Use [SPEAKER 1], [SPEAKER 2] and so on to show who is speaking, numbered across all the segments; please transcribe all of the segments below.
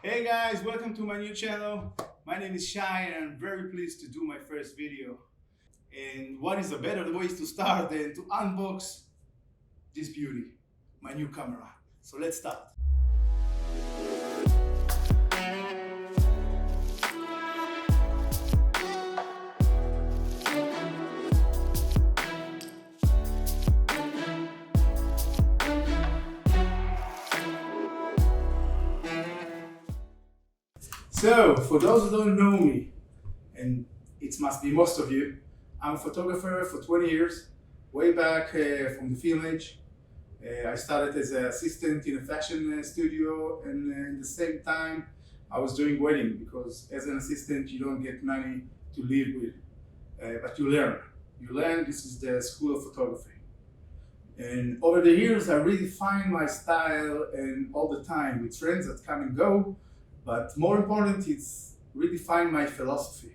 [SPEAKER 1] Hey guys, welcome to my new channel. My name is Shai and I'm very pleased to do my first video. And what is a better way to start than to unbox this beauty, my new camera. So let's start. So, for those who don't know me, and it must be most of you, I'm a photographer for 20 years, way back from the film age. I started as an assistant in a fashion studio, and at the same time, I was doing wedding because as an assistant, you don't get money to live with, but you learn. You learn. This is the school of photography. And over the years, I really find my style and all the time with trends that come and go. But more important, it's redefine my philosophy.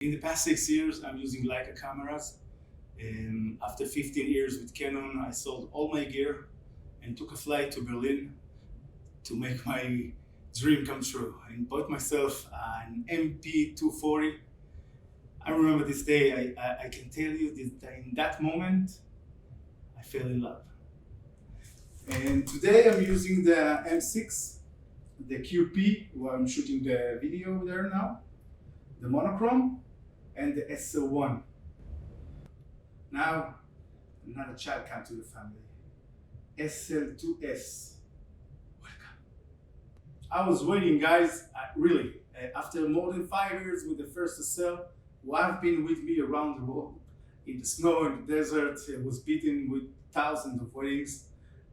[SPEAKER 1] In the past 6 years, I'm using Leica cameras. And after 15 years with Canon, I sold all my gear and took a flight to Berlin to make my dream come true. I bought myself an MP240. I remember this day. I can tell you that in that moment, I fell in love. And today I'm using the M6. The QP, where I'm shooting the video there now, the monochrome, and the SL1. Now, another child comes to the family. SL2-S. Welcome. I was waiting, guys, really, after more than 5 years with the first SL, who have been with me around the world, in the snow, in the desert, was beaten with thousands of weddings,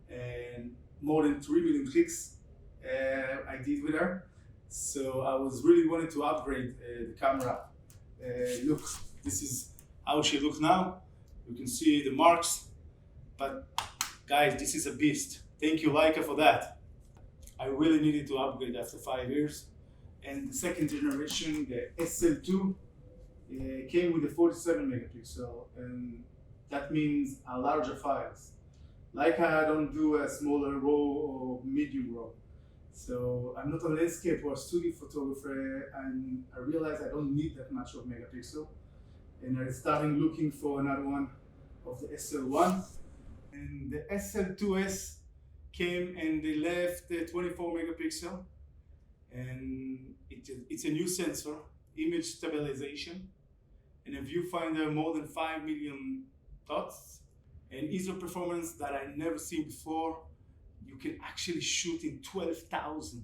[SPEAKER 1] and more than 3 million clicks. I did with her, so I was really wanting to upgrade the camera. Look, this is how she looks now. You can see the marks, but guys, this is a beast. Thank you, Leica, for that. I really needed to upgrade after 5 years. And the second generation, the SL2, came with a 47 megapixel, and that means a larger files. Leica, I don't do a smaller RAW or medium RAW. So I'm not a landscape or a studio photographer, and I realized I don't need that much of megapixel. And I started looking for another one of the SL1. And the SL2-S came and they left the 24 megapixel. And it's a new sensor, image stabilization, and a viewfinder more than 5 million dots, and ISO performance that I never seen before. You can actually shoot in 12,000.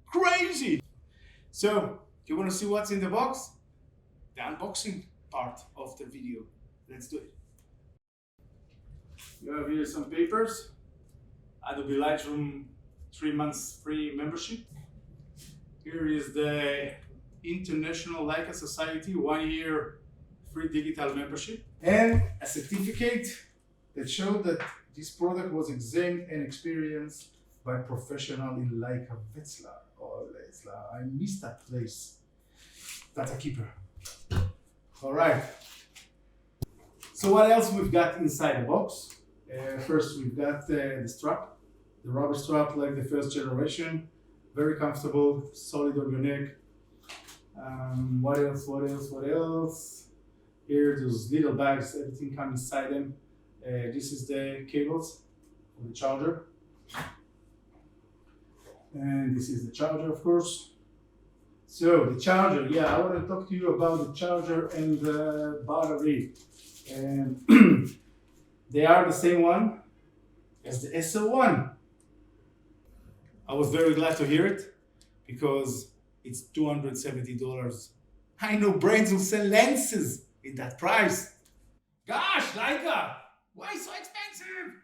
[SPEAKER 1] Crazy! So, you want to see what's in the box? The unboxing part of the video. Let's do it. You have here some papers. Adobe Lightroom 3 months free membership. Here is the International Leica Society 1 year free digital membership. And a certificate that showed that this product was examined and experienced by professional in Leica Wetzlar. Oh, Wetzlar, I missed that place. Data keeper. All right. So what else we've got inside the box? First, we've got the strap, the rubber strap like the first generation. Very comfortable, solid on your neck. What else? Here, those little bags, everything comes inside them. This is the cables for the charger. And this is the charger, of course. So the charger, yeah, I want to talk to you about the charger and the battery. And they are the same one as the SL1. I was very glad to hear it because it's $270. I know brands will sell lenses in that price. Gosh, Leica! Why so expensive?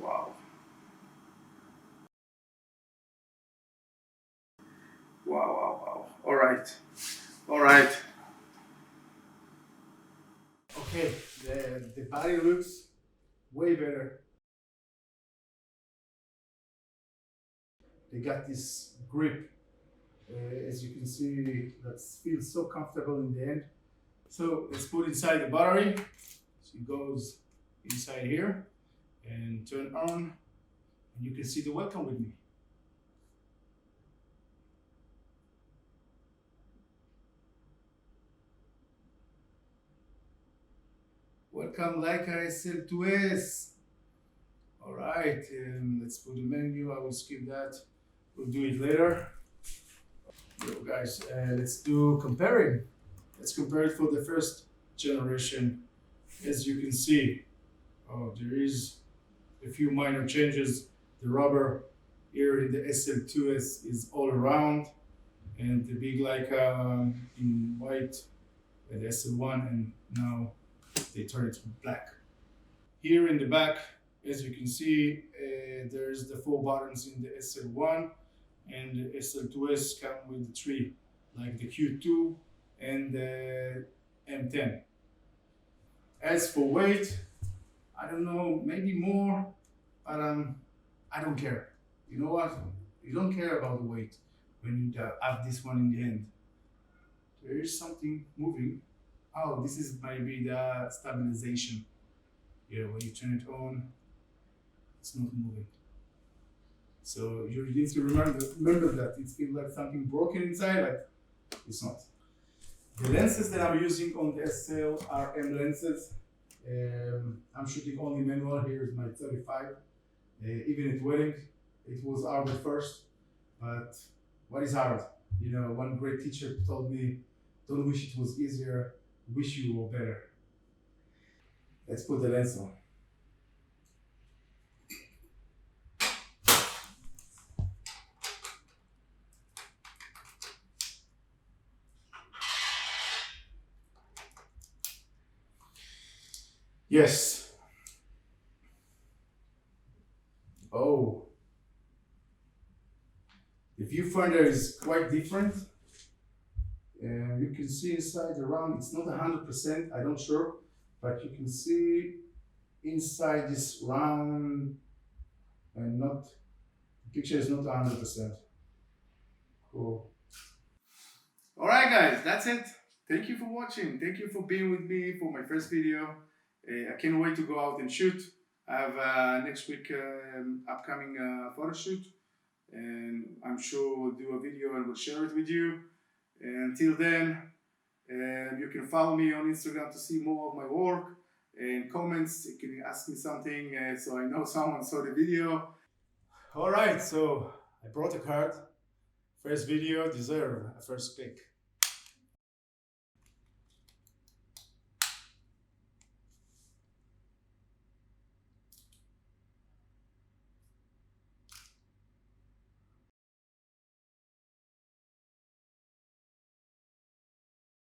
[SPEAKER 1] Wow. Wow. All right. Okay, the body looks way better. They got this grip As you can see, that feels so comfortable in the end. So let's put inside the battery. So it goes inside here and turn on, and you can see the welcome with me. Welcome Leica SL2-S. All right, let's put the menu. I will skip that. We'll do it later. So guys, let's do comparing. Let's compare it for the first generation. As you can see, there is a few minor changes. The rubber here in the SL2-S is all around, and the big Leica in white, the SL1, and now they turn it black. Here in the back, as you can see, there's the 4 buttons in the SL1, and the SL2-S come with the 3, like the Q2 and the M10. As for weight, I don't know, maybe more, but I don't care. You know what? You don't care about the weight when you have this one in the end. There is something moving. Oh, this is maybe the stabilization. Yeah, when you turn it on, it's not moving. So you need to remember that it feels like something broken inside, like it's not. The lenses that I'm using on the SL are M lenses. I'm shooting only manual. Here is my 35. Even at wedding, it was hard at first, but what is hard? You know, one great teacher told me, don't wish it was easier, wish you were better. Let's put the lens on. Yes. Oh. The viewfinder is quite different. You can see inside the round, it's not 100%, I'm not sure, but you can see inside this round, and the picture is not 100%. Cool. All right, guys, that's it. Thank you for watching. Thank you for being with me for my first video. I can't wait to go out and shoot. I have next week upcoming photo shoot, and I'm sure we'll do a video and we'll share it with you. And until then, you can follow me on Instagram to see more of my work. And comments, you can ask me something so I know someone saw the video. All right, so I brought a card. First video deserve a first click.